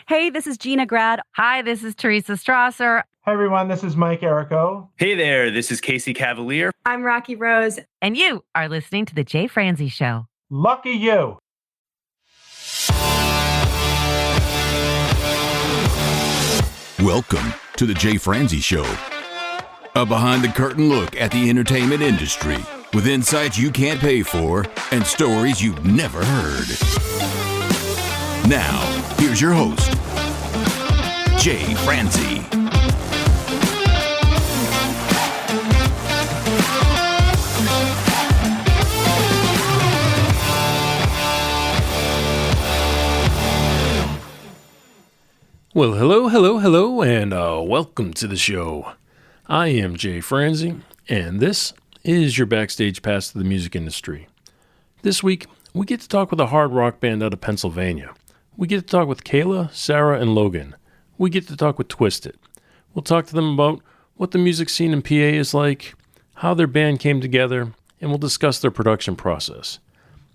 Hey, this is Gina Grad. Hi, this is Teresa Strasser. Hi, everyone. This is Mike Errico. Hey there. This is Casey Cavalier. I'm Rocky Rose. And you are listening to The Jay Franze Show. Lucky you. Welcome to The Jay Franze Show, a behind-the-curtain look at the entertainment industry with insights you can't pay for and stories you've never heard. Now, here's your host, Jay Franze. Well, hello, and welcome to the show. I am Jay Franze, and this is your backstage pass to the music industry. This week, we get to talk with a hard rock band out of Pennsylvania. We get to talk with Kayla, Sarah, and Logan. We get to talk with Twisted. We'll talk to them about what the music scene in PA is like, how their band came together, and we'll discuss their production process.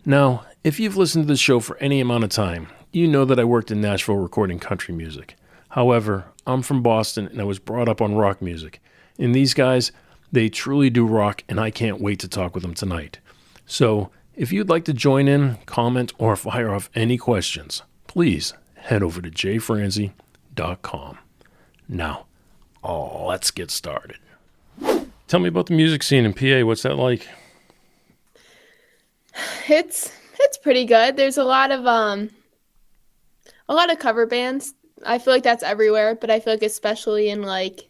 Now, if you've listened to this show for any amount of time, you know that I worked in Nashville recording country music. However, I'm from Boston and I was brought up on rock music. And these guys, they truly do rock, and I can't wait to talk with them tonight. So, if you'd like to join in, comment, or fire off any questions, please head over to jayfranze.com. Now, let's get started. Tell me about the music scene in PA. What's that like? It's pretty good. There's a lot of cover bands. I feel like that's everywhere, but I feel like especially in like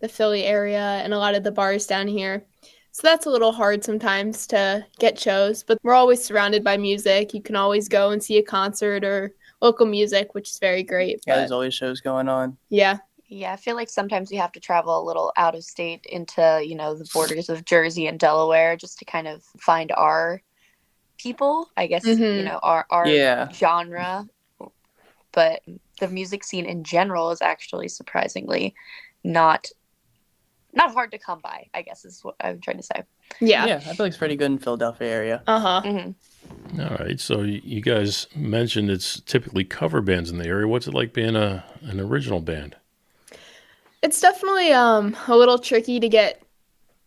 the Philly area and a lot of the bars down here. So that's a little hard sometimes to get shows, but we're always surrounded by music. You can always go and see a concert or local music, which is very great. Yeah, there's always shows going on. Yeah. Yeah, I feel like sometimes we have to travel a little out of state into, the borders of Jersey and Delaware just to kind of find our people, I guess, our genre. But the music scene in general is actually surprisingly not hard to come by, I guess is what I'm trying to say. Yeah. Yeah, I feel like it's pretty good in Philadelphia area. Uh-huh. Mm-hmm. All right, so you guys mentioned it's typically cover bands in the area. What's it like being an original band? It's definitely a little tricky to get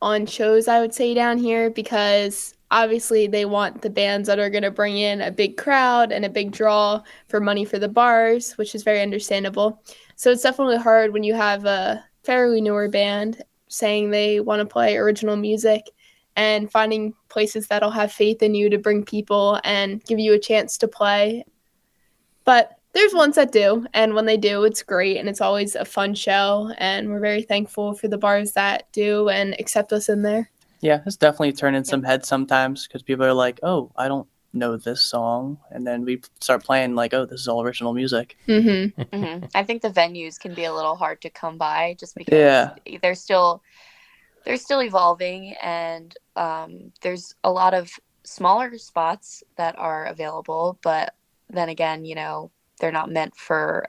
on shows, I would say, down here, because obviously they want the bands that are going to bring in a big crowd and a big draw for money for the bars, which is very understandable. So it's definitely hard when you have a fairly newer band saying they want to play original music and finding places that'll have faith in you to bring people and give you a chance to play. But there's ones that do, and when they do, it's great, and it's always a fun show, and we're very thankful for the bars that do and accept us in there. Yeah, it's definitely turning some heads sometimes because people are like, oh, I don't know this song. And then we start playing like, oh, this is all original music. Mm-hmm. Mm-hmm. I think the venues can be a little hard to come by just because they're still evolving, and there's a lot of smaller spots that are available. But then again, they're not meant for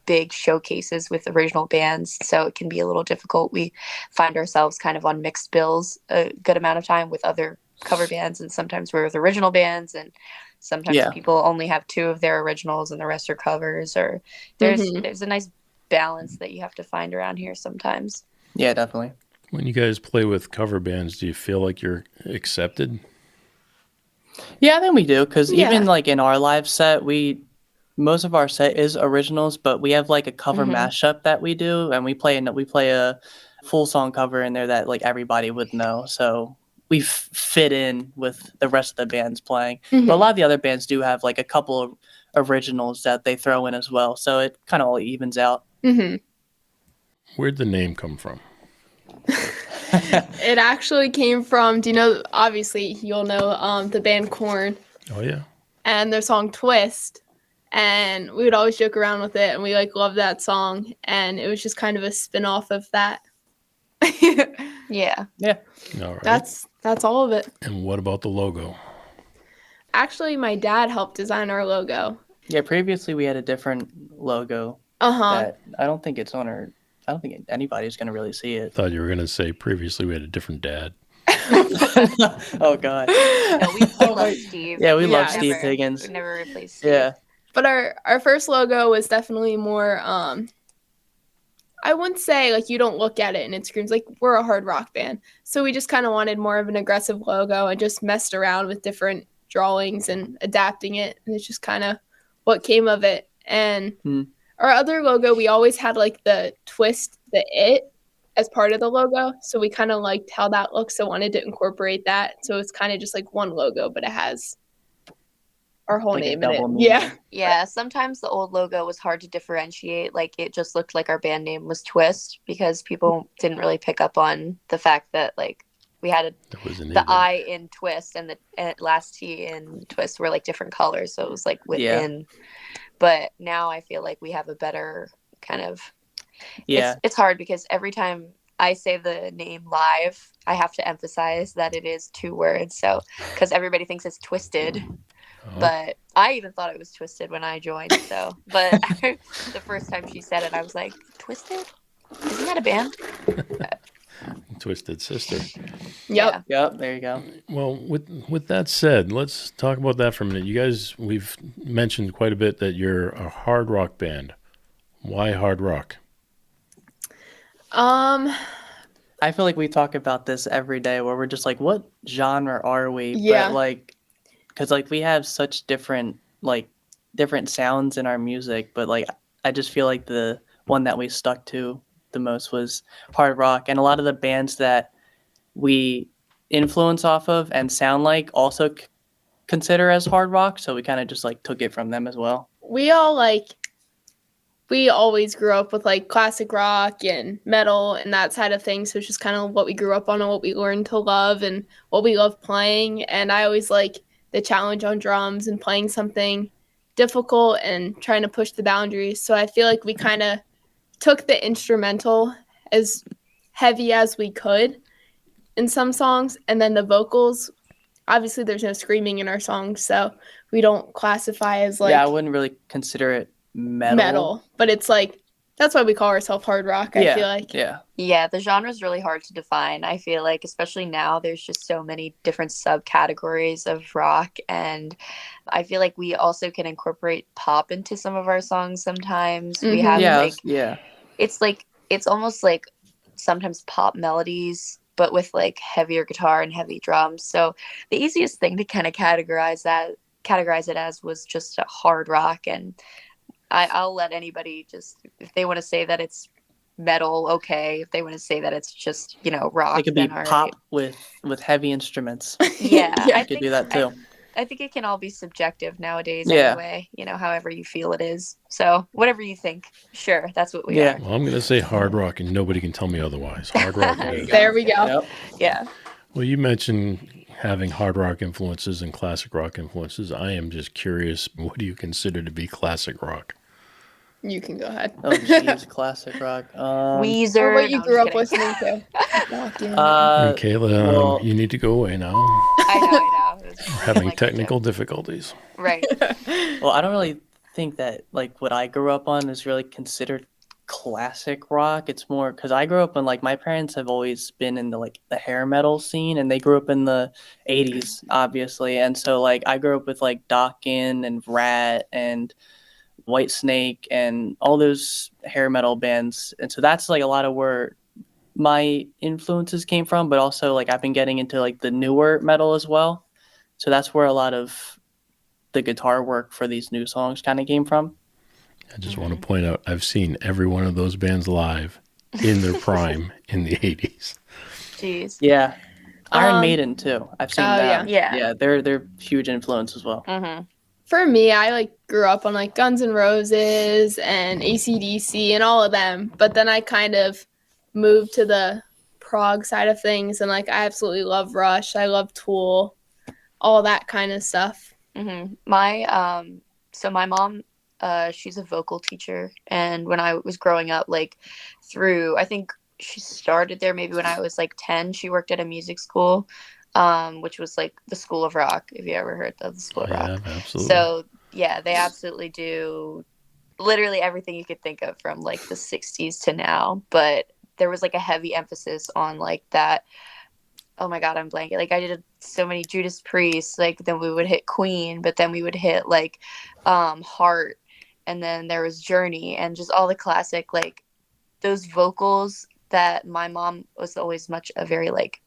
big showcases with original bands, so it can be a little difficult. We find ourselves kind of on mixed bills a good amount of time with other cover bands, and sometimes we're with original bands, and sometimes people only have two of their originals and the rest are covers, or there's a nice balance that you have to find around here sometimes. Yeah, definitely. When you guys play with cover bands, do you feel like you're accepted? Yeah, I think we do, because even like in our live set, most of our set is originals, but we have like a cover mashup that we do, and we play a full song cover in there that like everybody would know. So we fit in with the rest of the bands playing. But a lot of the other bands do have like a couple of originals that they throw in as well. So it kind of all evens out. Mm-hmm. Where'd the name come from? It actually came from, obviously you'll know the band Korn. Oh, yeah. And their song Twist. And we would always joke around with it, and we love that song, and it was just kind of a spin-off of that. Yeah. All right. That's all of it. And what about the logo? Actually, my dad helped design our logo. Yeah, previously we had a different logo. That I don't think anybody's going to really see it. Thought you were going to say previously we had a different dad. Oh, God. No, we love Steve. Yeah, we love Steve Higgins. We never replaced Steve. Yeah. But our first logo was definitely more, I wouldn't say like you don't look at it and it screams like we're a hard rock band. So we just kind of wanted more of an aggressive logo and just messed around with different drawings and adapting it. And it's just kind of what came of it. And our other logo, we always had like the twist, the it as part of the logo. So we kind of liked how that looks. So wanted to incorporate that. So it's kind of just like one logo, but it has our whole name in it. Yeah. Yeah. Sometimes the old logo was hard to differentiate. Like it just looked like our band name was Twist because people didn't really pick up on the fact that like we had the I in Twist and the last T in Twist were like different colors. So it was like within. Yeah. But now I feel like we have a better kind of. Yeah. It's hard because every time I say the name live, I have to emphasize that it is 2 words. So because everybody thinks it's Twisted. But I even thought it was Twisted when I joined. So, but the first time she said it, I was like, Twisted? Isn't that a band? Twisted Sister. Yep. Yep. There you go. Well, with that said, let's talk about that for a minute. You guys, we've mentioned quite a bit that you're a hard rock band. Why hard rock? I feel like we talk about this every day where we're just like, what genre are we? Yeah. But like, because like we have such different sounds in our music, but like I just feel like the one that we stuck to the most was hard rock, and a lot of the bands that we influence off of and sound like also consider as hard rock, so we kind of just like took it from them as well. We always grew up with like classic rock and metal and that side of things, so it's just kind of what we grew up on and what we learned to love and what we love playing. And I always like the challenge on drums and playing something difficult and trying to push the boundaries. So I feel like we kind of took the instrumental as heavy as we could in some songs. And then the vocals, obviously there's no screaming in our songs, so we don't classify as like... Yeah, I wouldn't really consider it metal. But it's like, that's why we call ourselves hard rock, I feel like. Yeah, the genre is really hard to define. I feel like, especially now, there's just so many different subcategories of rock. And I feel like we also can incorporate pop into some of our songs sometimes. We have it's almost like sometimes pop melodies, but with like heavier guitar and heavy drums. So the easiest thing to kind of categorize it as was just a hard rock. And I'll let anybody just, if they want to say that it's metal, okay. If they want to say that it's just, rock, it could be pop with heavy instruments. Yeah, I could do that too. I think it can all be subjective nowadays anyway, however you feel it is. So whatever you think, sure, that's what we are. Well, I'm going to say hard rock and nobody can tell me otherwise. Hard rock. There we go. Yep. Yeah. Well, you mentioned having hard rock influences and classic rock influences. I am just curious, what do you consider to be classic rock? You can go ahead. Oh, geez, classic rock. Weezer. Or what you grew up listening to. Kayla, you need to go away now. I know. We're having technical difficulties. Right. Well, I don't really think that like what I grew up on is really considered classic rock. It's more because I grew up in like my parents have always been in the hair metal scene, and they grew up in the 80s, obviously. And so like I grew up with like Dokken and Rat and Whitesnake and all those hair metal bands, and so that's like a lot of where my influences came from. But also like I've been getting into like the newer metal as well, so that's where a lot of the guitar work for these new songs kind of came from. I just want to point out I've seen every one of those bands live in their prime in the 80s. Jeez. Yeah, Iron Maiden too. I've seen them. Yeah. They're huge influence as well. Mm-hmm. For me, I grew up on Guns N' Roses and AC/DC and all of them, but then I kind of moved to the prog side of things, and I absolutely love Rush. I love Tool, all that kind of stuff. Mm-hmm. My mom, she's a vocal teacher, and when I was growing up, I think she started there maybe when I was 10. She worked at a music school. Which was the School of Rock, if you ever heard of the School of Rock. Absolutely. So, yeah, they absolutely do literally everything you could think of from the 60s to now. But there was a heavy emphasis on that oh my God, I'm blanking. Like I did so many Judas Priest, like then we would hit Queen, but then we would hit like Heart, and then there was Journey, and just all the classic, like those vocals that my mom was always a very like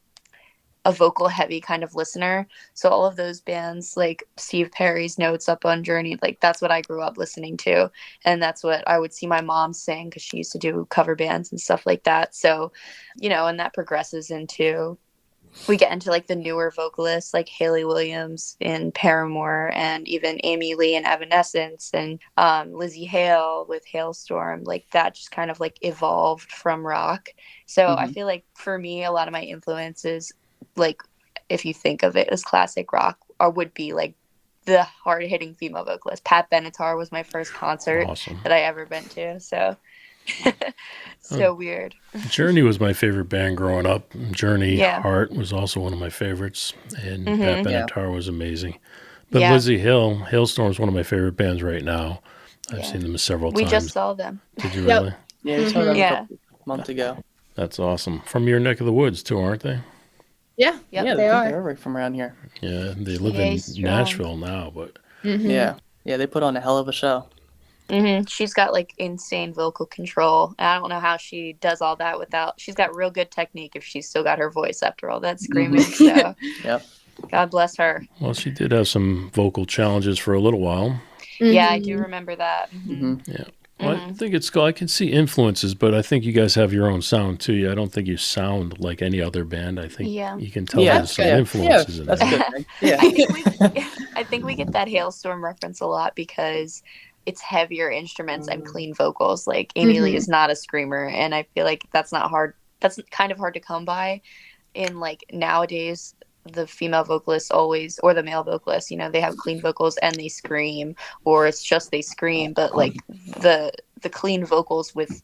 a vocal heavy kind of listener. So all of those bands, like Steve Perry's Notes up on Journey, like that's what I grew up listening to. And that's what I would see my mom sing, because she used to do cover bands and stuff like that. So, you know, and that progresses into, we get into like the newer vocalists like Hayley Williams in Paramore, and even Amy Lee in Evanescence, and Lizzie Hale with Hailstorm. Like that just kind of like evolved from rock. So I feel like for me, a lot of my influences, like if you think of it as classic rock, or would be like the hard-hitting female vocalist. Pat Benatar was my first concert that I ever been to. So weird. Journey was my favorite band growing up. Journey, Heart was also one of my favorites, and Pat Benatar was amazing. But Lizzie Hill, Hailstorm is one of my favorite bands right now. I've seen them several times. We just saw them. Did you really? Yeah, we saw them a couple months ago. That's awesome. From your neck of the woods too, aren't they? Yeah, they are. They're right from around here. Yeah, they live in Nashville now, but yeah, they put on a hell of a show. She's got like insane vocal control. And I don't know how she does all that without. She's got real good technique if she's still got her voice after all that screaming. So, God bless her. Well, she did have some vocal challenges for a little while. Yeah, I do remember that. Yeah. Well, I think it's cool. I can see influences, but I think you guys have your own sound too. I don't think you sound like any other band. I think you can tell there's some influences in there. I think we get that Hailstorm reference a lot because it's heavier instruments and clean vocals. Like Amy Lee is not a screamer, and I feel like that's not hard. That's kind of hard to come by in like nowadays. The female vocalists always, or the male vocalists, you know, they have clean vocals and they scream, or it's just they scream, but like the clean vocals with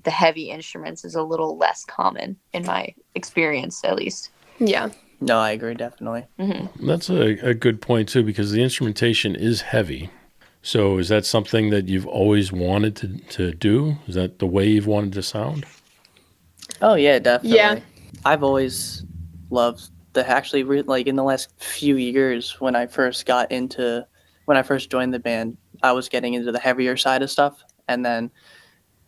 the heavy instruments is a little less common in my experience, at least. Yeah. No, I agree, definitely. That's a good point too, because the instrumentation is heavy. So is that something that you've always wanted to do? Is that the way you've wanted to sound? Oh yeah, definitely. Yeah. I've always loved like in the last few years when I first joined the band, I was getting into the heavier side of stuff, and then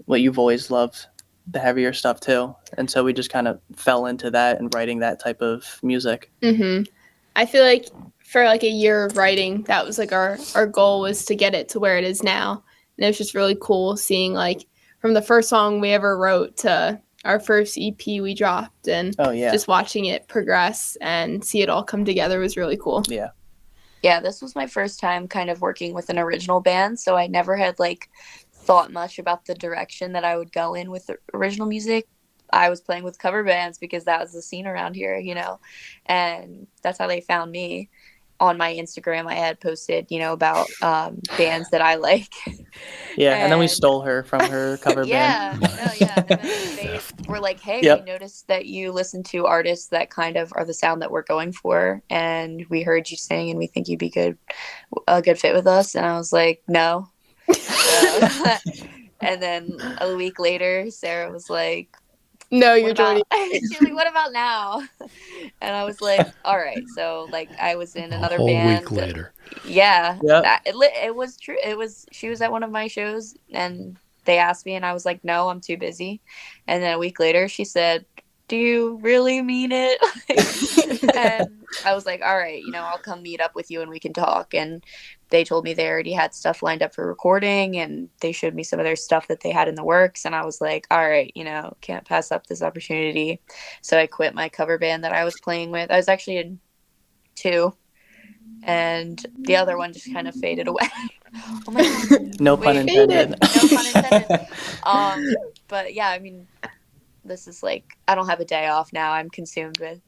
you've always loved the heavier stuff too, and so we just kind of fell into that and writing that type of music. I feel like for like a year of writing, that was like our goal was to get it to where it is now, and it was just really cool seeing like from the first song we ever wrote to our first EP we dropped, and just watching it progress and see it all come together was really cool. Yeah, this was my first time kind of working with an original band, so I never had like thought much about the direction that I would go in with the original music. I was playing with cover bands because that was the scene around here, you know, and that's how they found me. On my Instagram, I had posted, you know, about bands that I like. And then we stole her from her cover band. And then they were like, hey, we noticed that you listen to artists that kind of are the sound that we're going for, and we heard you sing, and we think you'd be a good fit with us. And I was like, no. And then a week later, Sarah was like, no, you're joking. She's like, what about now? And I was like, all right. So like I was in another whole band. Week later. It was true. She was at one of my shows and they asked me and I was like, no, I'm too busy. And then a week later she said, do you really mean it? And I was like, all right, you know, I'll come meet up with you and we can talk. And they told me they already had stuff lined up for recording, and they showed me some of their stuff that they had in the works. And I was like, all right, you know, can't pass up this opportunity. So I quit my cover band that I was playing with. I was actually in 2, and the other one just kind of faded away. Oh my God. No pun intended. No pun intended. But yeah, I mean, this is like, I don't have a day off now. I'm consumed with.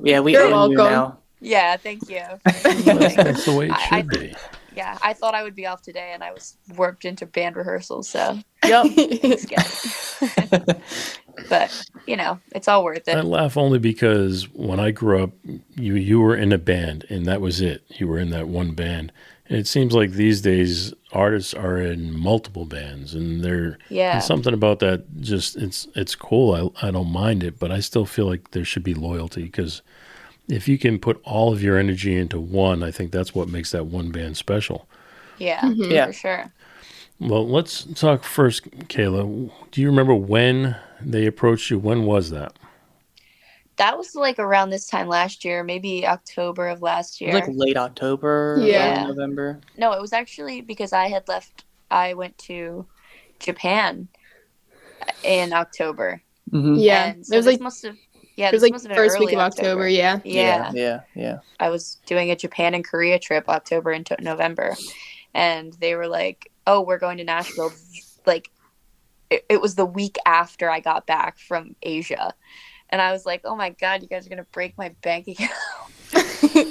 Yeah, we own you now. Yeah, thank you. That's the way it should be. Yeah, I thought I would be off today, and I was warped into band rehearsals. So, but you know, it's all worth it. I laugh only because when I grew up, you were in a band, and that was it. You were in that one band, It seems like these days artists are in multiple bands, and there's something about that. Just it's cool. I don't mind it, but I still feel like there should be loyalty, because if you can put all of your energy into one, I think that's what makes that one band special. Yeah, Yeah, for sure. Well, let's talk first, Kayla. Do you remember when they approached you? When was that? That was like around this time last year, maybe October of last year. like late October, Yeah. early November. No, it was actually because I had left. I went to Japan in October. Mm-hmm. Yeah, And so it was this like must have it was this like must have been first early week of October. Yeah. Yeah. I was doing a Japan and Korea trip October into November, and they were like, "Oh, we're going to Nashville." Like, it was the week after I got back from Asia, and I was like, "Oh my God, you guys are gonna break my bank account."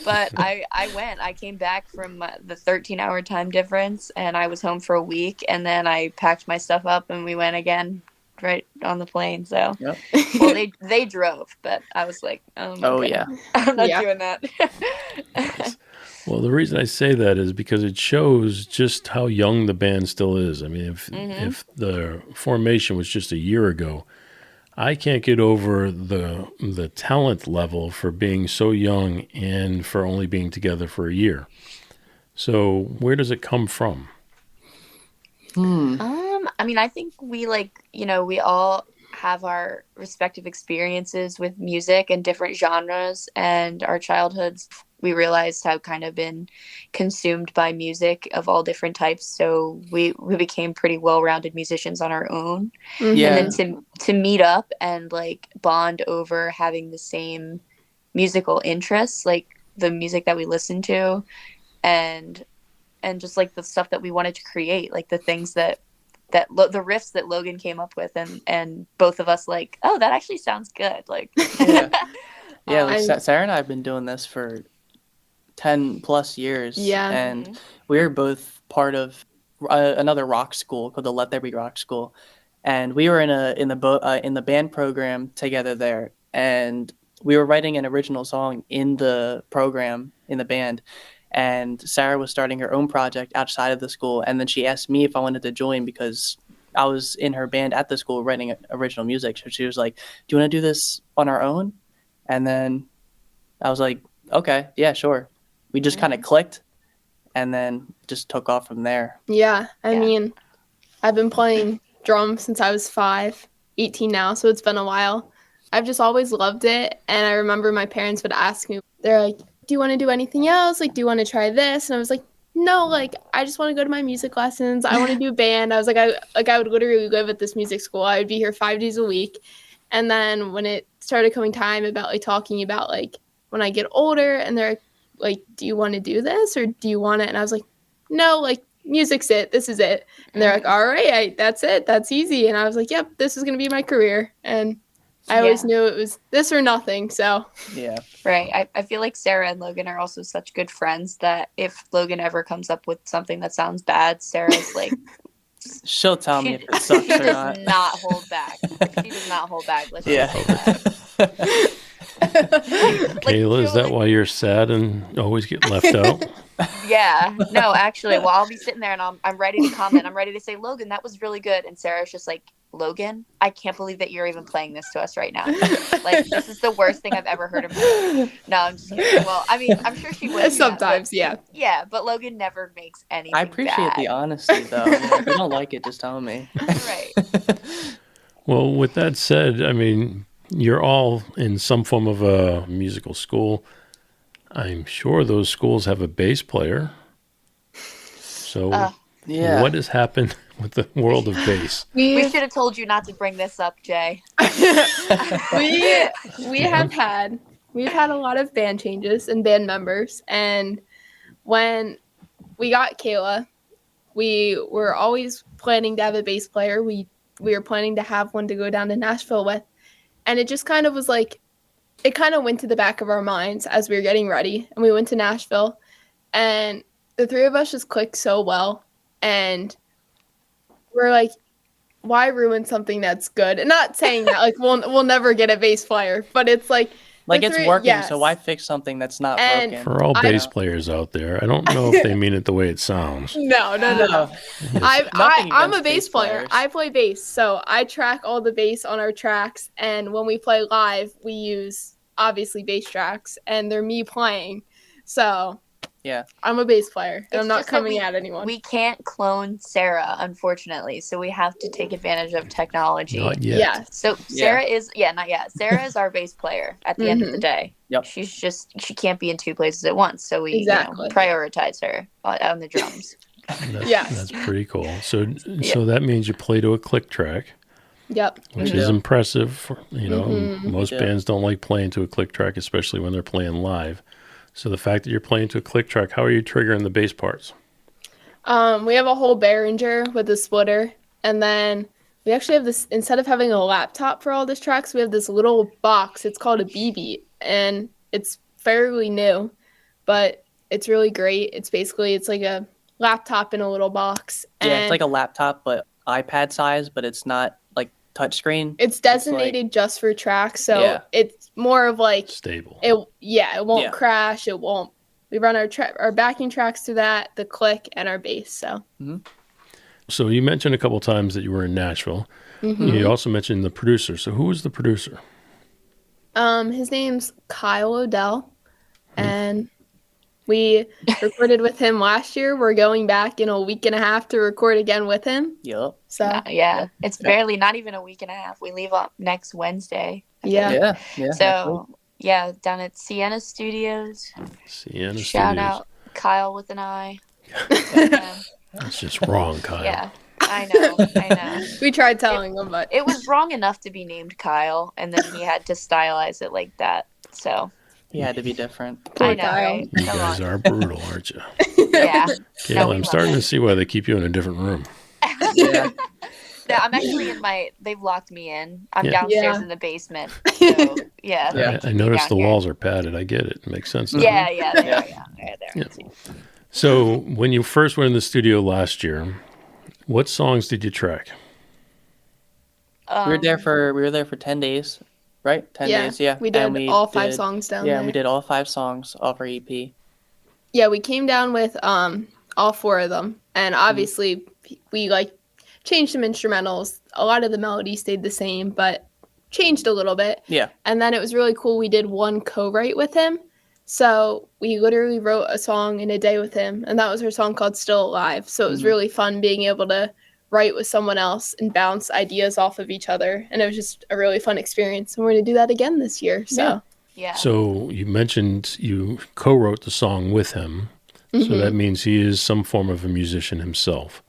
But I went. I came back from the 13-hour time difference, and I was home for a week, and then I packed my stuff up, and we went again right on the plane. So, Yep. well, they drove, but I was like, "Oh my God, yeah. I'm not Yeah. doing that." Well, the reason I say that is because it shows just how young the band still is. I mean, if the formation was just a year ago, I can't get over the talent level for being so young and for only being together for a year. So where does it come from? I mean, I think we we all have our respective experiences with music and different genres, and our childhoods. We realized how kind of been consumed by music of all different types. So we became pretty well-rounded musicians on our own. Yeah. And then to meet up and like bond over having the same musical interests, like the music that we listen to, and just like the stuff that we wanted to create, like the things the riffs that Logan came up with, and both of us like, oh, that actually sounds good. Like, Yeah, like Sarah and I have been doing this for 10 plus years. Yeah. And we're both part of another rock school called the Let There Be Rock School. And we were in the band program together there. And we were writing an original song in the program, in the band. And Sarah was starting her own project outside of the school. And then she asked me if I wanted to join because I was in her band at the school writing original music. So she was like, do you want to do this on our own? And then I was like, okay, yeah, sure. We just kind of clicked and then just took off from there. Yeah. I mean, I've been playing drums since I was 5, 18 now, so it's been a while. I've just always loved it. And I remember my parents would ask me, they're like, do you want to do anything else? Like, do you want to try this? And I was like, no, like, I just want to go to my music lessons. I want to do band. I was like, I would literally live at this music school. I would be here 5 days a week. And then when it started coming time about like talking about like when I get older, and they're like, do you want to do this or do you want it? And I was like, no, like, music's it. This is it. And they're like, all right, that's it. That's easy. And I was like, yep, this is going to be my career. And I always knew it was this or nothing. So yeah, right. I feel like Sarah and Logan are also such good friends that if Logan ever comes up with something that sounds bad, Sarah's like, she'll tell me if it sucks she or does not. not hold back. She does not hold back. Let's Yeah. just say that. Kayla, is that why you're sad and always get left out? Yeah. No, actually, well, I'll be sitting there and I'm ready to comment. I'm ready to say, Logan, that was really good. And Sarah's just like, Logan, I can't believe that you're even playing this to us right now. Like, this is the worst thing I've ever heard of you. No, I'm just kidding. Well, I mean, I'm sure she would. Sometimes, yeah. Yeah, but Logan never makes anything I appreciate bad. the honesty, though. If you don't like it, just tell me. Right. Well, with that said, I mean, you're all in some form of a musical school. I'm sure those schools have a bass player. So what has happened with the world of bass? We should have told you not to bring this up, Jay. We've had a lot of band changes and band members. And when we got Kayla, we were always planning to have a bass player. We were planning to have one to go down to Nashville with. And it just kind of was like, it kind of went to the back of our minds as we were getting ready. And we went to Nashville. And the three of us just clicked so well. And we're like, why ruin something that's good? And not saying that, like, we'll never get a bass player. But it's like, Like, it's working, yes. so why fix something that's not And broken? For all bass players out there, I don't know if they mean it the way it sounds. No. I'm a bass player. Players. I play bass, so I track all the bass on our tracks. And when we play live, we use obviously bass tracks, and they're me playing. So yeah, I'm a bass player, and I'm not just that coming at anyone. We can't clone Sarah, unfortunately, so we have to take advantage of technology. Not yet. Yeah. So Sarah is not yet. Sarah is our bass player at the end of the day. Yep. She can't be in two places at once, so we prioritize her on the drums. That's pretty cool. So that means you play to a click track. Yep. Which is impressive. Most bands don't like playing to a click track, especially when they're playing live. So the fact that you're playing to a click track, how are you triggering the bass parts? We have a whole Behringer with a splitter, and then we actually have this, instead of having a laptop for all these tracks, we have this little box. It's called a BB, and it's fairly new, but it's really great. It's like a laptop in a little box. Yeah, it's like a laptop, but iPad size, but it's not like touchscreen. It's designated just for tracks, so it's more of like stable. It won't crash. It won't. We run our backing tracks through that, the click, and our bass. So. So you mentioned a couple times that you were in Nashville. You also mentioned the producer. So who was the producer? His name's Kile O'Dell, and we recorded with him last year. We're going back in a week and a half to record again with him. Yep. So it's barely not even a week and a half. We leave up next Wednesday. Yeah. So down at Sienna Studios. Shout out Kyle with an I. That's just wrong, Kyle. Yeah. I know. We tried telling him, but it was wrong enough to be named Kyle, and then he had to stylize it like that. So he had to be different. I know, right? You guys are brutal, aren't you? Yeah. Kayla, I'm starting to see why they keep you in a different room. Yeah, I'm actually they've locked me in. I'm downstairs in the basement. So, I noticed the walls are padded. I get it. It makes sense now. Yeah. So when you first went in the studio last year, what songs did you track? We were there for 10 days, right? 10 days, yeah. We did all 5 songs down there. Yeah, we did all 5 songs off our EP. Yeah, we came down with all 4 of them. And obviously we changed some instrumentals. A lot of the melody stayed the same, but changed a little bit. Yeah. And then it was really cool. We did one co-write with him. So we literally wrote a song in a day with him, and that was her song called Still Alive. So it was really fun being able to write with someone else and bounce ideas off of each other. And it was just a really fun experience. And we're going to do that again this year. So yeah. So you mentioned you co-wrote the song with him. So that means he is some form of a musician himself.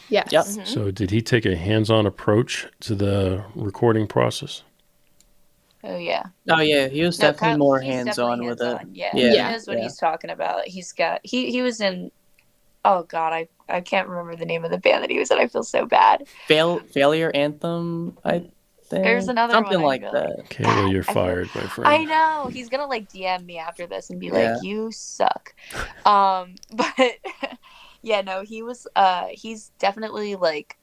Yes. Yep. So did he take a hands-on approach to the recording process? Oh yeah. He was definitely more hands-on with it. Yeah. He knows what he's talking about. He was in, oh god, I can't remember the name of the band that he was in. I feel so bad. Failure Anthem, I think. There's another something one like that. Kayla, you're fired, my friend. I know. He's gonna DM me after this and be like, "You suck." But he was. He's definitely like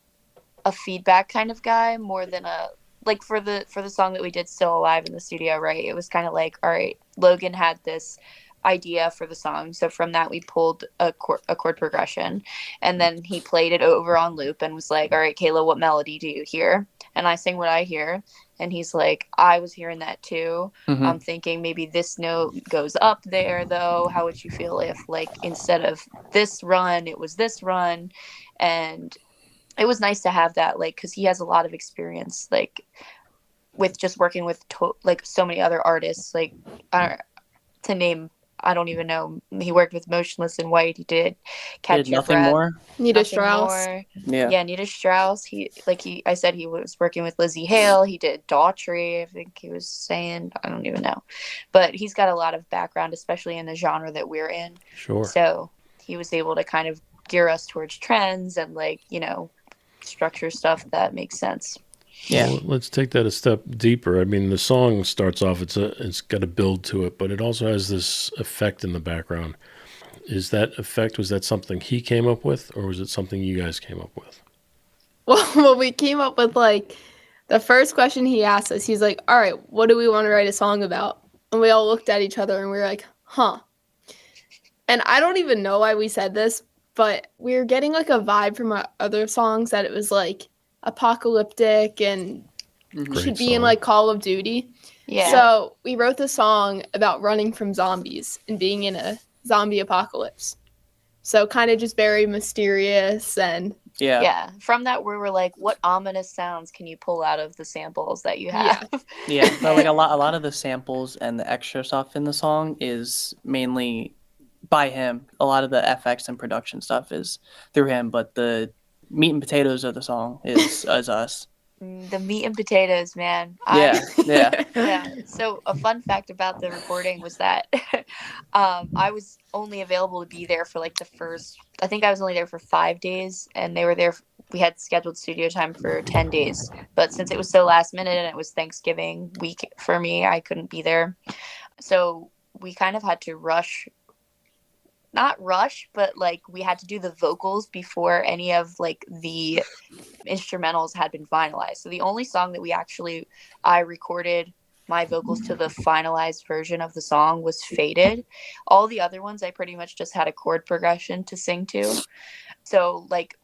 a feedback kind of guy more than a. Like for the song that we did Still Alive in the studio, right? It was kind of like, all right, Logan had this idea for the song. So from that, we pulled a chord progression, and then he played it over on loop and was like, all right, Kayla, what melody do you hear? And I sing what I hear. And he's like, I was hearing that too. I'm thinking maybe this note goes up there though. How would you feel if like, instead of this run, it was this run? And it was nice to have that, like, because he has a lot of experience, like, with just working with, so many other artists, like, to name, I don't even know. He worked with Motionless in White. He did Catch Your Nothing Breath. More. Nita Strauss. Yeah, Nita Strauss. I said he was working with Lizzie Hale. He did Daughtry, I think he was saying. I don't even know. But he's got a lot of background, especially in the genre that we're in. Sure. So he was able to kind of gear us towards trends and, like, structure stuff that makes sense. Yeah. Well, let's take that a step deeper. I mean, the song starts off, it's got a build to it, but it also has this effect in the background. Was that something he came up with, or was it something you guys came up with? Well, we came up with, like, the first question he asked us, he's like, all right, what do we want to write a song about? And we all looked at each other and we were like, huh. And I don't even know why we said this, but we were getting like a vibe from our other songs that it was like apocalyptic and should be in like Call of Duty. Yeah. So we wrote the song about running from zombies and being in a zombie apocalypse. So kind of just very mysterious and yeah. From that, we were like, what ominous sounds can you pull out of the samples that you have? Yeah, but like a lot of the samples and the extra stuff in the song is mainly by him. A lot of the FX and production stuff is through him, but the meat and potatoes of the song is us. The meat and potatoes, man. Yeah. So a fun fact about the recording was that I was only available to be there for like I think I was only there for 5 days, and they were there. We had scheduled studio time for 10 days, but since it was so last minute and it was Thanksgiving week for me, I couldn't be there. So we kind of had to not rush, but like we had to do the vocals before any of like the instrumentals had been finalized. So the only song that I recorded my vocals to the finalized version of the song was Faded. All the other ones I pretty much just had a chord progression to sing to. So like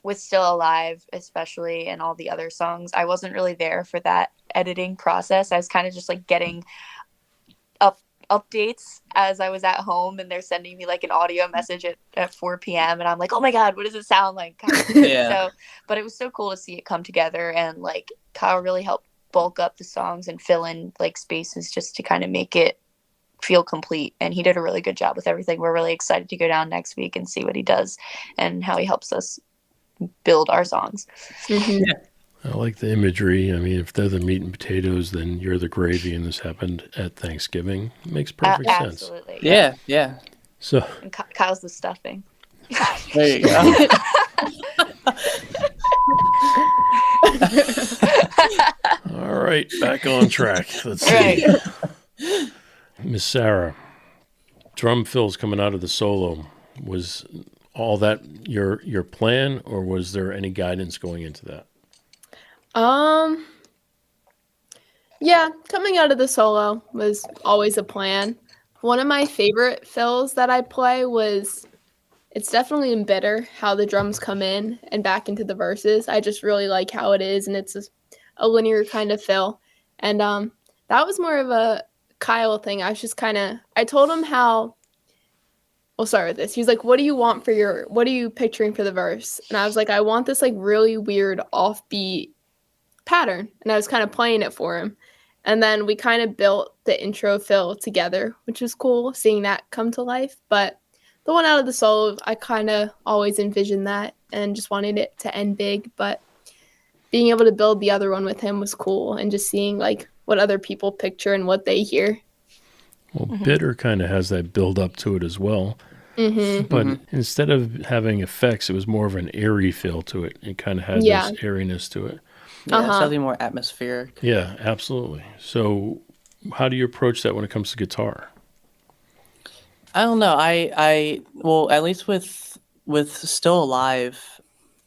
with Still Alive especially, and all the other songs, I wasn't really there for that editing process. I was kind of just like getting updates as I was at home, and they're sending me like an audio message at 4 p.m. and I'm like, oh my god, what does it sound like? So, but it was so cool to see it come together, and like Kyle really helped bulk up the songs and fill in like spaces just to kind of make it feel complete, and he did a really good job with everything. We're really excited to go down next week and see what he does and how he helps us build our songs. I like the imagery. I mean, if they're the meat and potatoes, then you're the gravy, and this happened at Thanksgiving. It makes perfect sense. Absolutely. Yeah. So and Kyle's the stuffing. There you go. All right, back on track. Let's see. Miss Sarah, drum fills coming out of the solo. Was all that your plan, or was there any guidance going into that? Yeah, coming out of the solo was always a plan. One of my favorite fills that I play it's definitely in Bitter, how the drums come in and back into the verses. I just really like how it is, and it's a linear kind of fill. And that was more of a Kyle thing. I told him how, we'll start with this. He was like, what are you picturing for the verse? And I was like, I want this like really weird offbeat pattern. And I was kind of playing it for him. And then we kind of built the intro fill together, which was cool seeing that come to life. But the one out of the solo, I kind of always envisioned that and just wanted it to end big. But being able to build the other one with him was cool, and just seeing like what other people picture and what they hear. Well, Bitter kind of has that build up to it as well. But instead of having effects, it was more of an airy feel to it. It kind of had this airiness to it. Yeah, something more atmospheric. Yeah, absolutely. So how do you approach that when it comes to guitar? I don't know. Well, at least with Still Alive,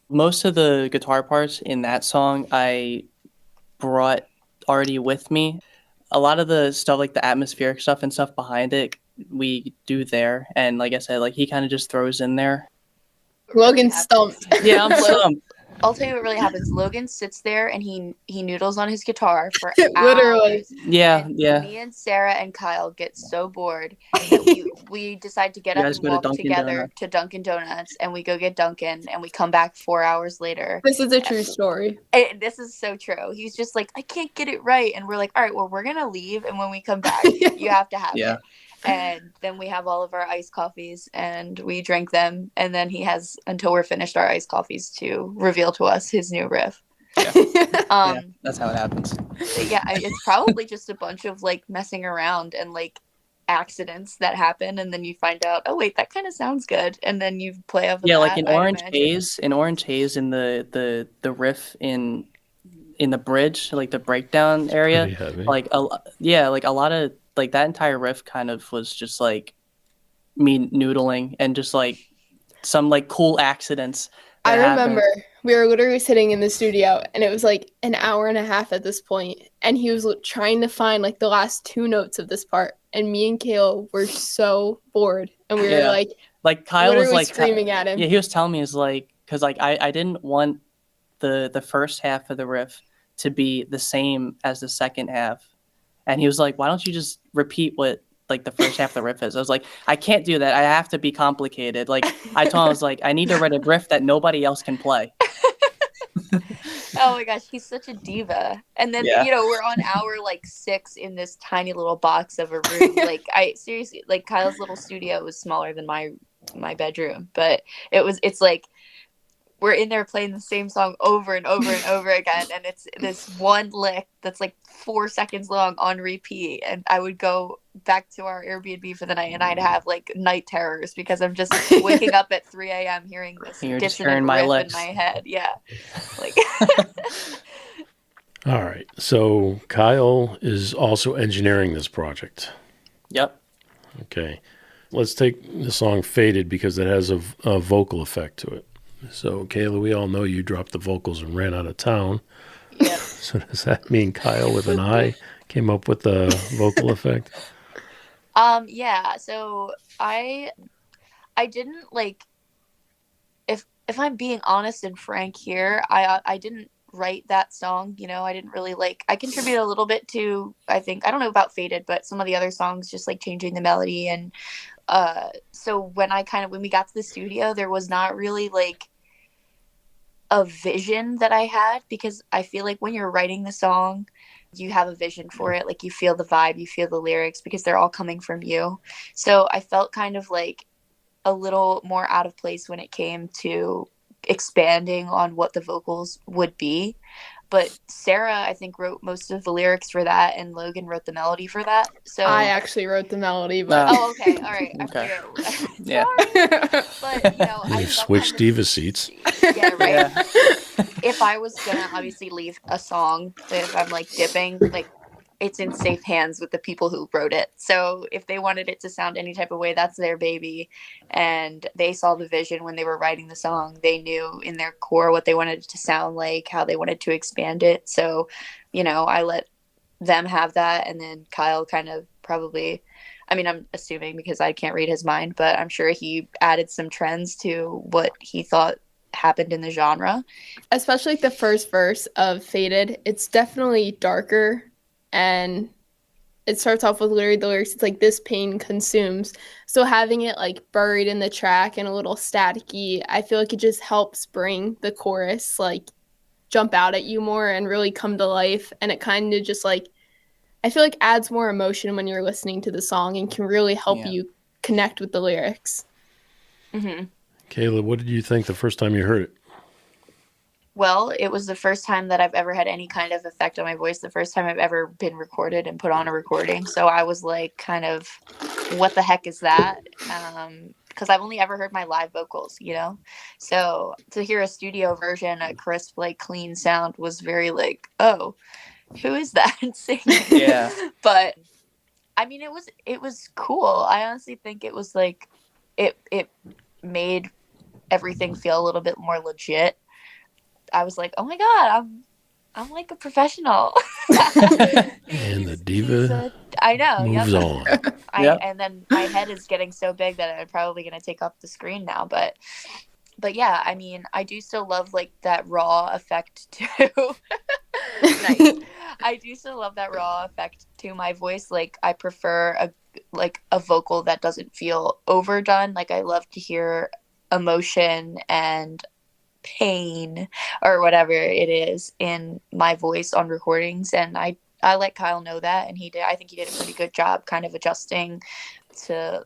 most of the guitar parts in that song I brought already with me. A lot of the stuff, like the atmospheric stuff and stuff behind it, we do there. And like I said, like he kind of just throws in there. Logan's stumped. Yeah, I'm stumped. I'll tell you what really happens. Logan sits there and he noodles on his guitar for literally hours. Yeah. Me and Sarah and Kyle get so bored that we decide to get up and walk together to Dunkin' Donuts, and we go get Dunkin', and we come back 4 hours later. This is a true story. This is so true. He's just like, I can't get it right, and we're like, all right, well, we're gonna leave, and when we come back, you have to have it. And then we have all of our iced coffees and we drink them. And then he has until we're finished our iced coffees to reveal to us his new riff. Yeah, that's how it happens. Yeah, it's probably just a bunch of like messing around and like accidents that happen. And then you find out, oh, wait, that kind of sounds good. And then you play off of that, like in Orange Haze, in the riff in the bridge, like the breakdown area, like a lot of like that entire riff kind of was just like me noodling and just like some like cool accidents I remember we were literally sitting in the studio and it was like an hour and a half at this point, and he was trying to find like the last 2 notes of this part, and me and Kale were so bored, and we were like Kyle was like screaming at him. Yeah, he was telling me is like, because like I didn't want the first half of the riff to be the same as the second half, and he was like, why don't you just repeat what like the first half of the riff is? I was like, I can't do that. I have to be complicated. Like I told him, I was like, I need to write a riff that nobody else can play. Oh my gosh, he's such a diva. And then you know, we're on hour like 6 in this tiny little box of a room. Like I seriously, like Kyle's little studio was smaller than my bedroom, but it's like we're in there playing the same song over and over and over again, and it's this one lick that's like 4 seconds long on repeat, and I would go back to our Airbnb for the night and I'd have like night terrors because I'm just waking up at 3 a.m. hearing this dissonant riff in my head. Yeah. Like All right. So Kyle is also engineering this project. Yep. Okay. Let's take the song Faded because it has a vocal effect to it. So, Kayla, we all know you dropped the vocals and ran out of town. Yep. So does that mean Kyle with an I came up with the vocal effect? Yeah. So I didn't like, if I'm being honest and frank here, I didn't write that song. You know, I didn't really I contributed a little bit to, I don't know about Faded, but some of the other songs, just like changing the melody. And so when we got to the studio, there was not really like a vision that I had, because I feel like when you're writing the song, you have a vision for it. Like you feel the vibe, you feel the lyrics, because they're all coming from you. So I felt kind of like a little more out of place when it came to expanding on what the vocals would be. But Sarah, I think, wrote most of the lyrics for that, and Logan wrote the melody for that. So I actually wrote the melody, but okay, all right. Okay. Yeah. But you know, We've switched diva seats. Yeah, right. Yeah. If I was gonna obviously leave a song, if I'm like dipping, like it's in safe hands with the people who wrote it. So if they wanted it to sound any type of way, that's their baby. And they saw the vision when they were writing the song. They knew in their core what they wanted it to sound like, how they wanted to expand it. So, you know, I let them have that. And then Kyle kind of probably, I mean, I'm assuming because I can't read his mind, but I'm sure he added some trends to what he thought happened in the genre. Especially like the first verse of Faded, it's definitely darker. And it starts off with literally the lyrics, it's like, this pain consumes. So having it like buried in the track and a little staticky, I feel like it just helps bring the chorus like jump out at you more and really come to life. And it kind of just like, I feel like adds more emotion when you're listening to the song and can really help you connect with the lyrics. Mm-hmm. Kayla, what did you think the first time you heard it? Well, it was the first time that I've ever had any kind of effect on my voice, the first time I've ever been recorded and put on a recording. So I was like, kind of, what the heck is that? Because I've only ever heard my live vocals, you know? So to hear a studio version, a crisp, like clean sound was very like, oh, who is that singing? Yeah. But I mean, it was cool. I honestly think it was like, it made everything feel a little bit more legit. I was like, oh my God, I'm like a professional. And the diva I know, moves on. And then my head is getting so big that I'm probably going to take off the screen now. But yeah, I mean, I do still love like that raw effect too. Nice. I do still love that raw effect to my voice. Like I prefer a vocal that doesn't feel overdone. Like I love to hear emotion and pain or whatever it is in my voice on recordings, and I let Kyle know that, and I think he did a pretty good job kind of adjusting to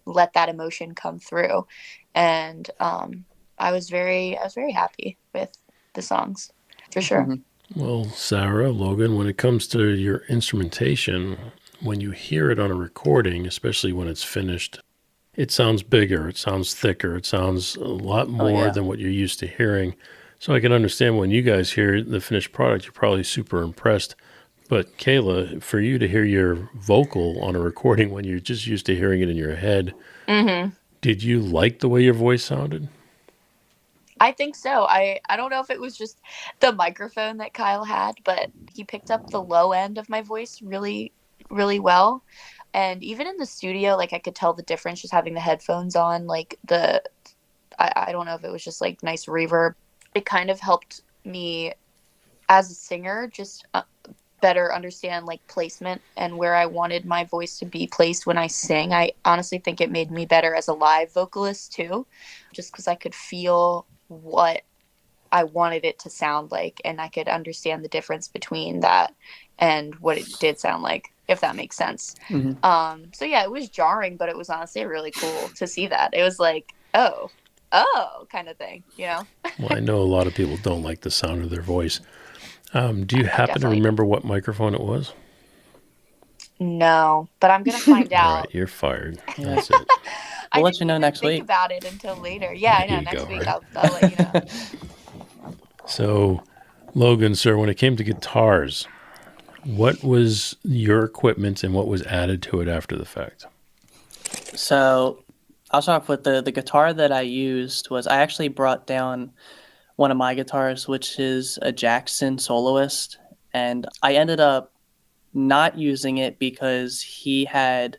let that emotion come through. And I was very happy with the songs for sure. Mm-hmm. Well, Sarah, Logan, when it comes to your instrumentation, when you hear it on a recording, especially when it's finished, it sounds bigger, it sounds thicker, it sounds a lot more than what you're used to hearing. So I can understand when you guys hear the finished product, you're probably super impressed. But Kayla, for you to hear your vocal on a recording when you're just used to hearing it in your head, did you like the way your voice sounded? I think so. I don't know if it was just the microphone that Kyle had, but he picked up the low end of my voice really, really well. And even in the studio, like I could tell the difference just having the headphones on, like I don't know if it was just like nice reverb. It kind of helped me as a singer just better understand like placement and where I wanted my voice to be placed when I sing. I honestly think it made me better as a live vocalist too, just because I could feel what I wanted it to sound like, and I could understand the difference between that and what it did sound like, if that makes sense. Mm-hmm. So yeah, it was jarring, but it was honestly really cool to see that. It was like, oh kind of thing, you know. Well, I know a lot of people don't like the sound of their voice. Do you happen to Definitely. remember what microphone it was? No, but I'm gonna find All out. right, you're fired. That's it. We'll let you know next think week. about it until later. Yeah, I There know. you Next go, week right? I'll let you know. So, Logan, sir, when it came to guitars, what was your equipment and what was added to it after the fact? So I'll start off with the guitar that I used was I actually brought down one of my guitars, which is a Jackson Soloist, and I ended up not using it because he had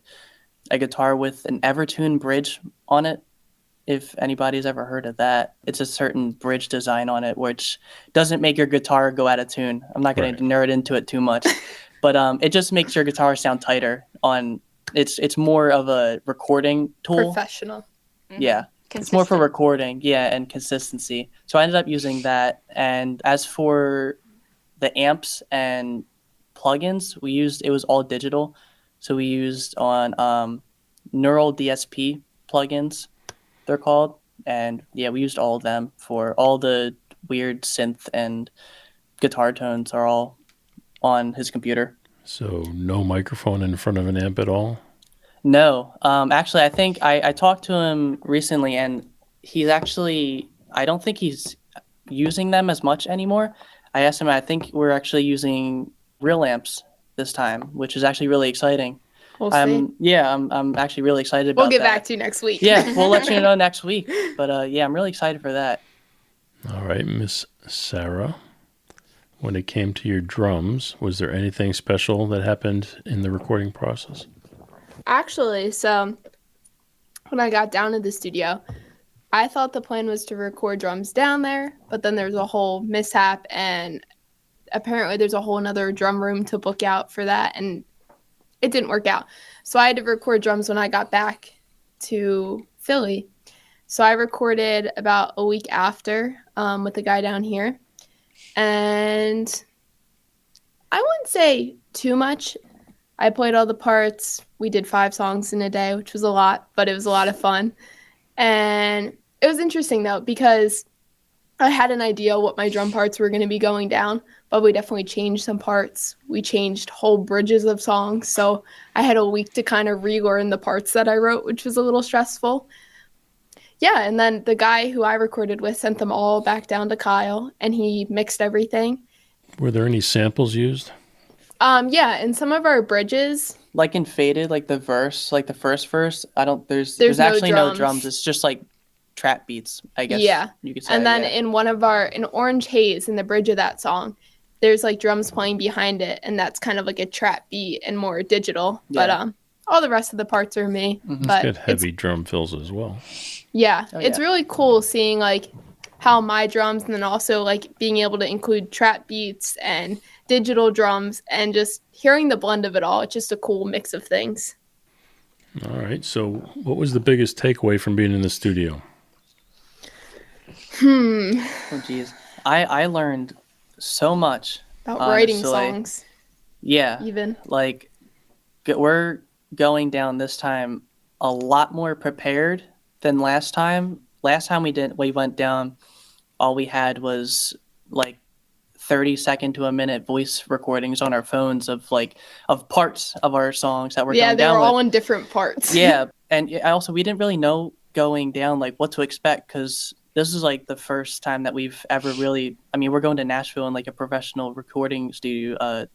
a guitar with an Evertune bridge on it. If anybody's ever heard of that, it's a certain bridge design on it, which doesn't make your guitar go out of tune. I'm not going to nerd into it too much, but it just makes your guitar sound tighter. It's more of a recording tool. Professional. Mhm. Yeah, it's more for recording. Yeah, and consistency. So I ended up using that. And as for the amps and plugins, it was all digital. So we used on Neural DSP plugins, they're called, and yeah, we used all of them for all the weird synth and guitar tones are all on his computer. So no microphone in front of an amp at all? No, actually, I think I talked to him recently, and I don't think he's using them as much anymore. I asked him, I think we're actually using real amps this time, which is actually really exciting. We'll see. Yeah, I'm actually really excited about that. We'll get back to you next week. Yeah, we'll let you know next week. But yeah, I'm really excited for that. All right, Miss Sarah. When it came to your drums, was there anything special that happened in the recording process? Actually, so when I got down to the studio, I thought the plan was to record drums down there, but then there's a whole mishap, and apparently there's a whole another drum room to book out for that, and it didn't work out. So I had to record drums when I got back to Philly. So I recorded about a week after with the guy down here. And I wouldn't say too much. I played all the parts. We did 5 songs in a day, which was a lot, but it was a lot of fun. And it was interesting, though, because I had an idea what my drum parts were going to be going down, but we definitely changed some parts. We changed whole bridges of songs, so I had a week to kind of relearn the parts that I wrote, which was a little stressful. Yeah, and then the guy who I recorded with sent them all back down to Kyle, and he mixed everything. Were there any samples used? Yeah, and some of our bridges. Like in Faded, like the verse, like the first verse, there's no actually drums. no drums. It's just like trap beats, I guess. Yeah. You could say. And then in in Orange Haze, in the bridge of that song, there's like drums playing behind it, and that's kind of like a trap beat and more digital. Yeah. But all the rest of the parts are me. Mm-hmm. But it's got heavy drum fills as well. Yeah. It's really cool seeing like how my drums, and then also like being able to include trap beats and digital drums, and just hearing the blend of it all. It's just a cool mix of things. All right. So what was the biggest takeaway from being in the studio? Oh, geez. I learned so much. About honestly. Writing songs. Yeah. Even. Like, we're going down this time a lot more prepared than last time. Last time we went down, all we had was like 30-second to a minute voice recordings on our phones of parts of our songs that we're going down. Yeah, they were all with. in different parts. Yeah, and we didn't really know going down like what to expect, because this is like the first time that we've ever really. I mean, we're going to Nashville in like a professional recording studio,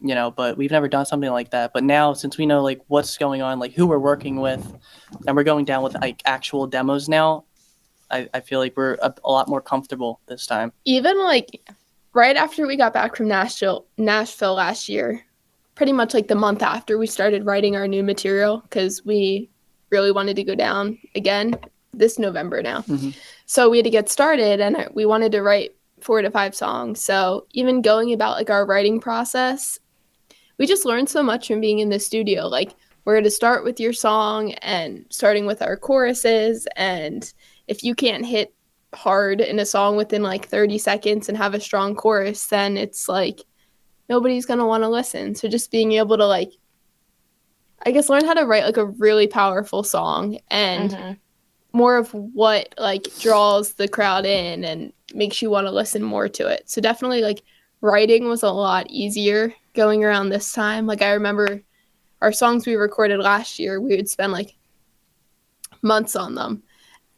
but we've never done something like that. But now, since we know like what's going on, like who we're working with, and we're going down with like actual demos now, I feel like we're a lot more comfortable this time. Even like right after we got back from Nashville last year, pretty much like the month after, we started writing our new material because we really wanted to go down again this November now. Mm-hmm. So we had to get started, and we wanted to write 4 to 5 songs. So even going about like our writing process, we just learned so much from being in the studio. Like, where to start with your song and starting with our choruses. And if you can't hit hard in a song within like 30 seconds and have a strong chorus, then it's like nobody's going to want to listen. So just being able to like, I guess, learn how to write like a really powerful song and more of what like draws the crowd in and makes you want to listen more to it. So definitely like writing was a lot easier going around this time. Like I remember our songs we recorded last year, we would spend like months on them.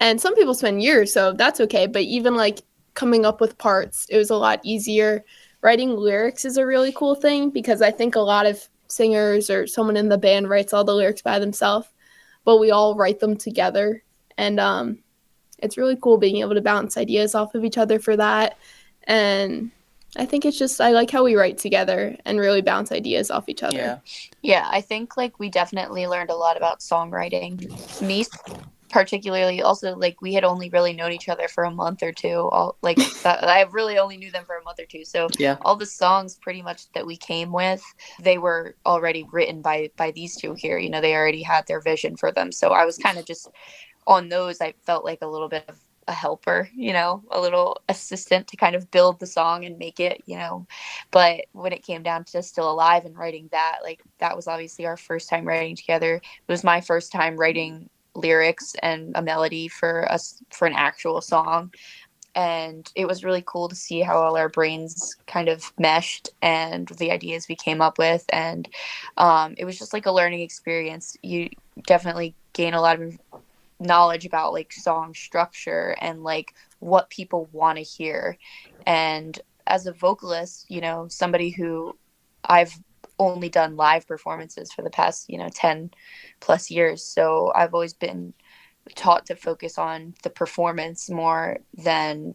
And some people spend years, so that's okay. But even like coming up with parts, it was a lot easier. Writing lyrics is a really cool thing because I think a lot of singers or someone in the band writes all the lyrics by themselves, but we all write them together. And it's really cool being able to bounce ideas off of each other for that. And I think it's just, I like how we write together and really bounce ideas off each other. Yeah, I think like we definitely learned a lot about songwriting. Me particularly, also like we had only really known each other for a month or two. I really only knew them for a month or two. So all the songs pretty much that we came with, they were already written by these two here. You know, they already had their vision for them. So I was kind of just on those. I felt like a little bit of a helper, you know, a little assistant to kind of build the song and make it, you know. But when it came down to Still Alive and writing that, like that was obviously our first time writing together. It was my first time writing lyrics and a melody for an actual song. And it was really cool to see how all our brains kind of meshed and the ideas we came up with. And it was just like a learning experience. You definitely gain a lot of knowledge about like song structure and like what people want to hear. And as a vocalist, you know, somebody who I've only done live performances for the past, you know, 10 plus years. So I've always been taught to focus on the performance more than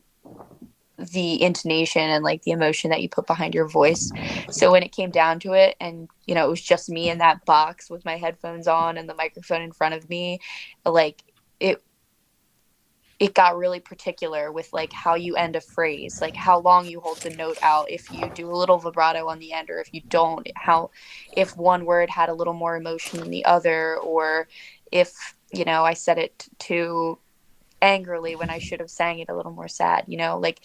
the intonation and like the emotion that you put behind your voice. So when it came down to it and, you know, it was just me in that box with my headphones on and the microphone in front of me, like it got really particular with like how you end a phrase, like how long you hold the note out, if you do a little vibrato on the end or if you don't, if one word had a little more emotion than the other, or if, you know, I said it too angrily when I should have sang it a little more sad, you know, like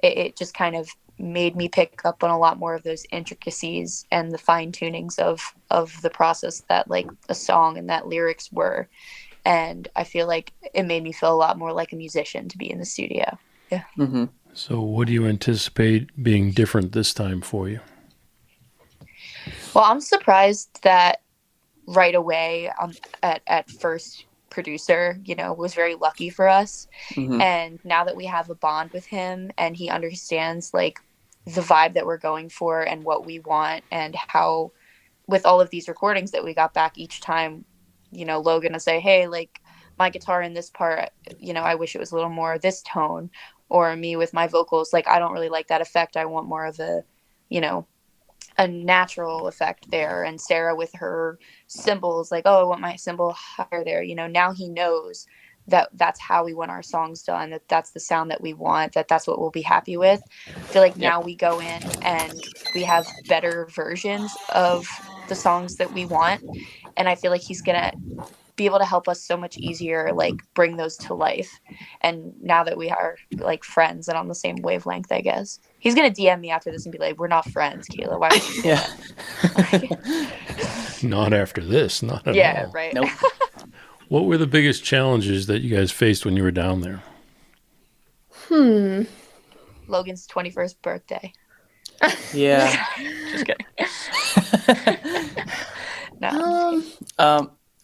it just kind of made me pick up on a lot more of those intricacies and the fine tunings of the process that like a song and that lyrics were. And I feel like it made me feel a lot more like a musician to be in the studio. Yeah. Mm-hmm. So what do you anticipate being different this time for you? Well, I'm surprised that right away at first producer, you know, was very lucky for us. Mm-hmm. And now that we have a bond with him and he understands like the vibe that we're going for and what we want, and how with all of these recordings that we got back each time, you know, Logan will say, hey, like my guitar in this part, you know, I wish it was a little more this tone, or me with my vocals, like I don't really like that effect. I want more of a, you know, a natural effect there. And Sarah with her cymbals, like, oh, I want my cymbal higher there. You know, now he knows that that's how we want our songs done, that that's the sound that we want, that that's what we'll be happy with. I feel like now we go in and we have better versions of the songs that we want. And I feel like he's going to be able to help us so much easier, like bring those to life. And now that we are like friends and on the same wavelength, I guess he's going to DM me after this and be like, we're not friends, Kayla. Why would you Not after this, not at all. Yeah, right. Nope. What were the biggest challenges that you guys faced when you were down there? Logan's 21st birthday. Yeah. Just kidding. No.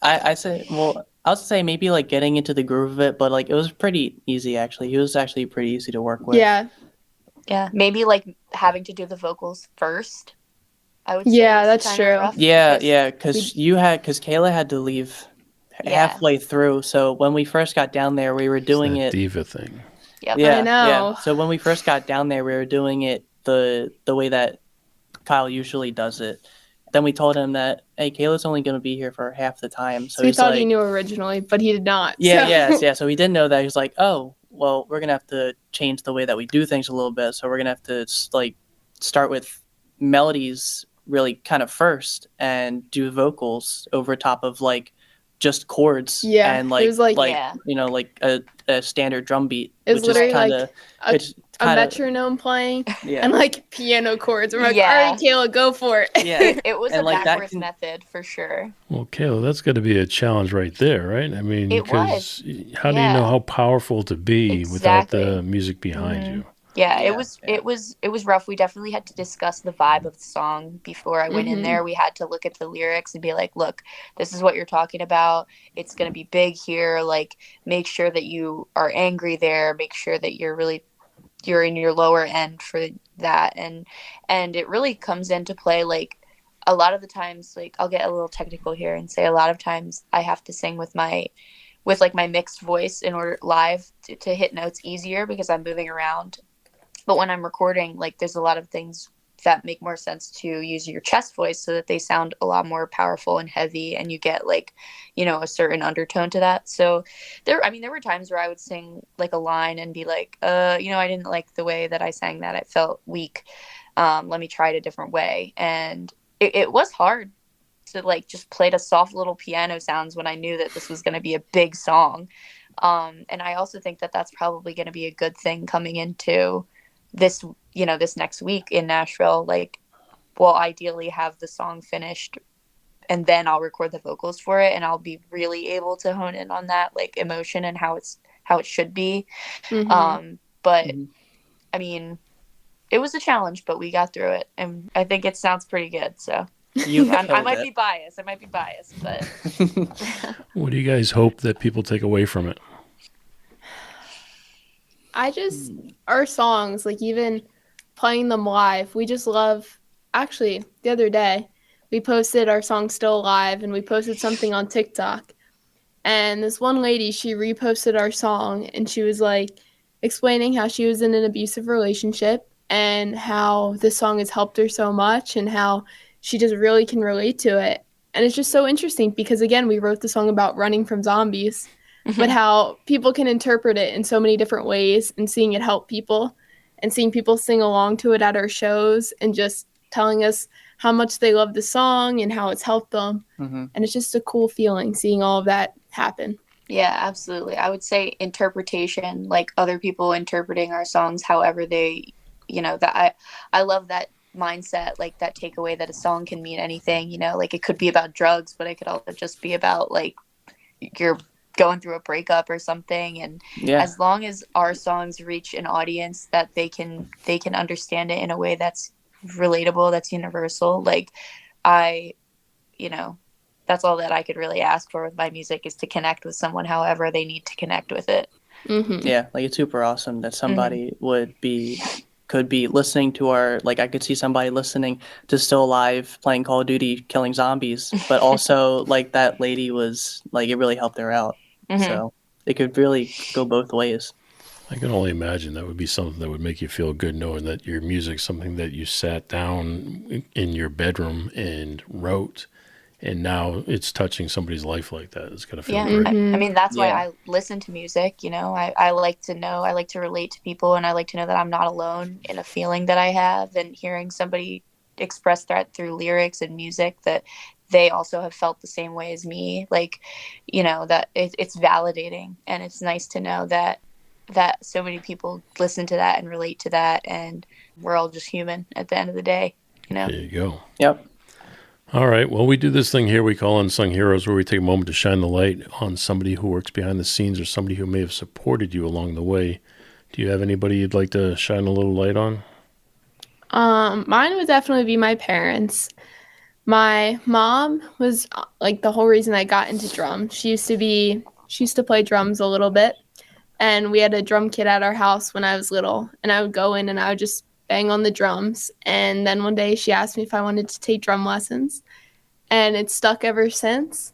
I say, well, I'll say maybe like getting into the groove of it, but like it was pretty easy actually. He was actually pretty easy to work with. Yeah. Yeah. Maybe like having to do the vocals first, I would say. Yeah, was that's kinda true. rough Yeah, because Kayla had to leave halfway through. So when we first got down there, we were doing it diva thing. Yep. Yeah, I know. yeah. So when we first got down there, we were doing it the way that Kyle usually does it. Then we told him that, hey, Kayla's only going to be here for half the time. So he thought he knew originally, but he did not. Yeah, yeah. So he didn't know that. He was like, oh, well, we're going to have to change the way that we do things a little bit. So we're going to have to like start with melodies really kind of first and do vocals over top of like just chords. Yeah, and like it was like you know, like a standard drum beat. It was literally kinda, like a metronome playing and like piano chords. We're like, all right, Kayla, go for it. Yeah, it was a backwards method for sure. Well, Kayla, that's got to be a challenge right there, right? I mean, because how do you know how powerful to be without the music behind you? Yeah, it was rough. We definitely had to discuss the vibe of the song before I went in there. We had to look at the lyrics and be like, look, this is what you're talking about. It's going to be big here. Like, make sure that you are angry there. Make sure that you're in your lower end for that. And it really comes into play, like, a lot of the times, like, I'll get a little technical here and say a lot of times I have to sing with my mixed voice in order live to hit notes easier because I'm moving around. But when I'm recording, like, there's a lot of things that make more sense to use your chest voice so that they sound a lot more powerful and heavy, and you get, like, you know, a certain undertone to that. So there were times where I would sing like a line and be like, you know, I didn't like the way that I sang that. It felt weak. Let me try it a different way. And it was hard to like just play the soft little piano sounds when I knew that this was going to be a big song. And I also think that that's probably going to be a good thing coming into this next week in Nashville. Like, we'll ideally have the song finished and then I'll record the vocals for it, and I'll be really able to hone in on that, like, emotion and how it should be. But I mean, it was a challenge, but we got through it, and I think it sounds pretty good. So I might be biased, but what do you guys hope that people take away from it? Our songs, like, even playing them live, we just love. Actually, the other day we posted our song Still Alive, and we posted something on TikTok, and this one lady, she reposted our song, and she was like explaining how she was in an abusive relationship and how this song has helped her so much and how she just really can relate to it. And it's just so interesting because, again, we wrote the song about running from zombies, but how people can interpret it in so many different ways, and seeing it help people and seeing people sing along to it at our shows and just telling us how much they love the song and how it's helped them. And it's just a cool feeling seeing all of that happen. Yeah, absolutely. I would say interpretation, like other people interpreting our songs however they, you know, that I love that mindset, like that takeaway that a song can mean anything, you know, like it could be about drugs, but it could also just be about, like, you're going through a breakup or something. And as long as our songs reach an audience that they can understand it in a way that's relatable, that's universal, like, that's all that I could really ask for with my music, is to connect with someone however they need to connect with it. Yeah, like, it's super awesome that somebody could be listening to our, like, I could see somebody listening to Still Alive playing Call of Duty killing zombies, but also like that lady was like, it really helped her out. So it could really go both ways. I can only imagine that would be something that would make you feel good, knowing that your music's something that you sat down in your bedroom and wrote, and now it's touching somebody's life like that. It's going to feel great. I mean, that's why I listen to music. You know, I like to relate to people, and I like to know that I'm not alone in a feeling that I have, and hearing somebody express that through lyrics and music, that they also have felt the same way as me. Like, you know, that it's validating, and it's nice to know that so many people listen to that and relate to that, and we're all just human at the end of the day, you know? There you go. Yep. All right. Well, we do this thing here we call Unsung Heroes, where we take a moment to shine the light on somebody who works behind the scenes or somebody who may have supported you along the way. Do you have anybody you'd like to shine a little light on? Mine would definitely be my parents. My mom was like the whole reason I got into drums. She used to play drums a little bit, and we had a drum kit at our house when I was little, and I would go in and I would just bang on the drums. And then one day she asked me if I wanted to take drum lessons, and it's stuck ever since.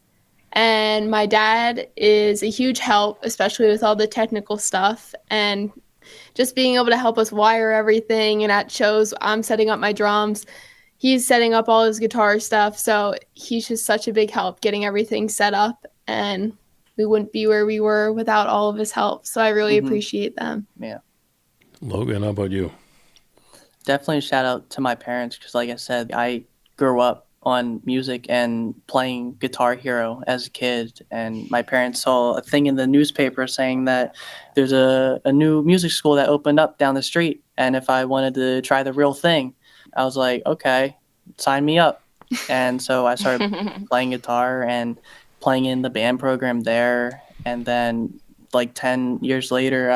And my dad is a huge help, especially with all the technical stuff and just being able to help us wire everything. And at shows, I'm setting up my drums. He's setting up all his guitar stuff. So he's just such a big help getting everything set up. And we wouldn't be where we were without all of his help. So I really appreciate them. Yeah. Logan, how about you? Definitely a shout out to my parents because, like I said, I grew up on music and playing Guitar Hero as a kid. And my parents saw a thing in the newspaper saying that there's a new music school that opened up down the street. And if I wanted to try the real thing, I was like, okay, sign me up. And so I started playing guitar and playing in the band program there. And then like 10 years later,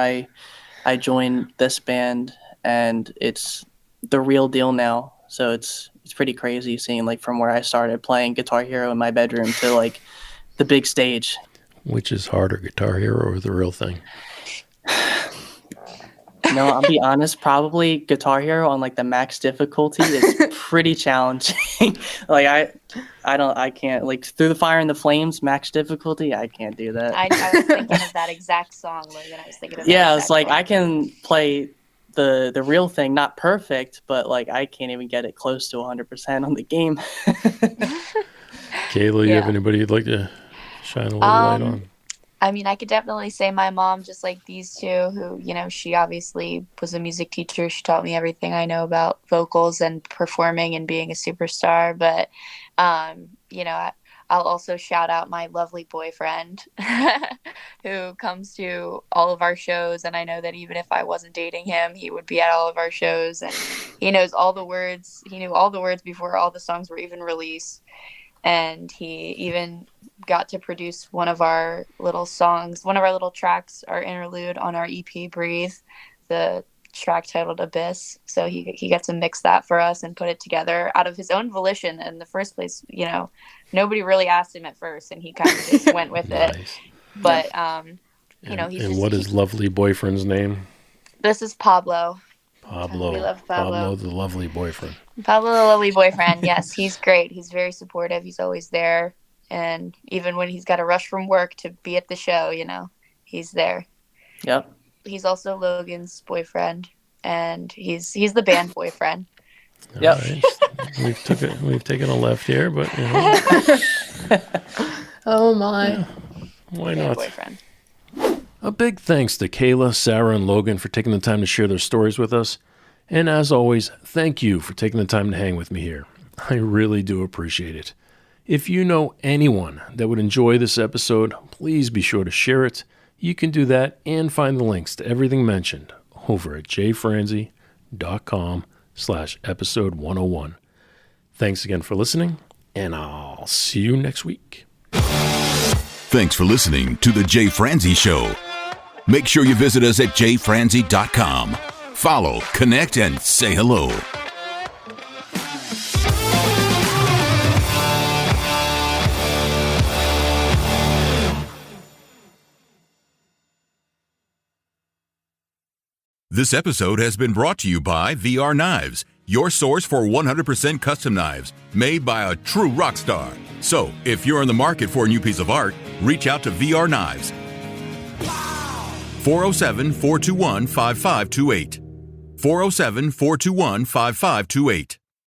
I joined this band, and it's the real deal now. So it's pretty crazy seeing like from where I started playing Guitar Hero in my bedroom to like the big stage. Which is harder, Guitar Hero or the real thing? No, I'll be honest, probably Guitar Hero on like the max difficulty is pretty challenging. Like I can't, like Through the Fire and the Flames, max difficulty, I can't do that. I was thinking of that exact song, Logan. I was thinking of that. Yeah, it's like song. I can play the real thing, not perfect, but like I can't even get it close to 100% on the game. Kayla, you have anybody you'd like to shine a little light on? I mean, I could definitely say my mom, just like these two, who, you know, she obviously was a music teacher. She taught me everything I know about vocals and performing and being a superstar. But, you know, I'll also shout out my lovely boyfriend who comes to all of our shows. And I know that even if I wasn't dating him, he would be at all of our shows. And he knows all the words. He knew all the words before all the songs were even released. And he even got to produce one of our little songs, one of our little tracks, our interlude on our EP, Breathe, the track titled Abyss. So he got to mix that for us and put it together out of his own volition. In the first place, you know, nobody really asked him at first, and he kind of just went with it. But, you know, And what is lovely boyfriend's name? This is Pablo. Pablo. We love Pablo. Pablo, the lovely boyfriend. Pablo, the lovely boyfriend. Yes, he's great. He's very supportive. He's always there. And even when he's got to rush from work to be at the show, you know, he's there. Yep. He's also Logan's boyfriend, and he's the band boyfriend. Yep. Right. We've taken a left here, but you know. Oh my. Yeah, why not? Boyfriend. A big thanks to Kayla, Sarah, and Logan for taking the time to share their stories with us. And as always, thank you for taking the time to hang with me here. I really do appreciate it. If you know anyone that would enjoy this episode, please be sure to share it. You can do that and find the links to everything mentioned over at jayfranze.com/episode 101. Thanks again for listening, and I'll see you next week. Thanks for listening to The Jay Franze Show. Make sure you visit us at jayfranze.com. Follow, connect, and say hello. This episode has been brought to you by VR Knives, your source for 100% custom knives made by a true rock star. So, if you're in the market for a new piece of art, reach out to VR Knives. 407-421-5528. 407-421-5528.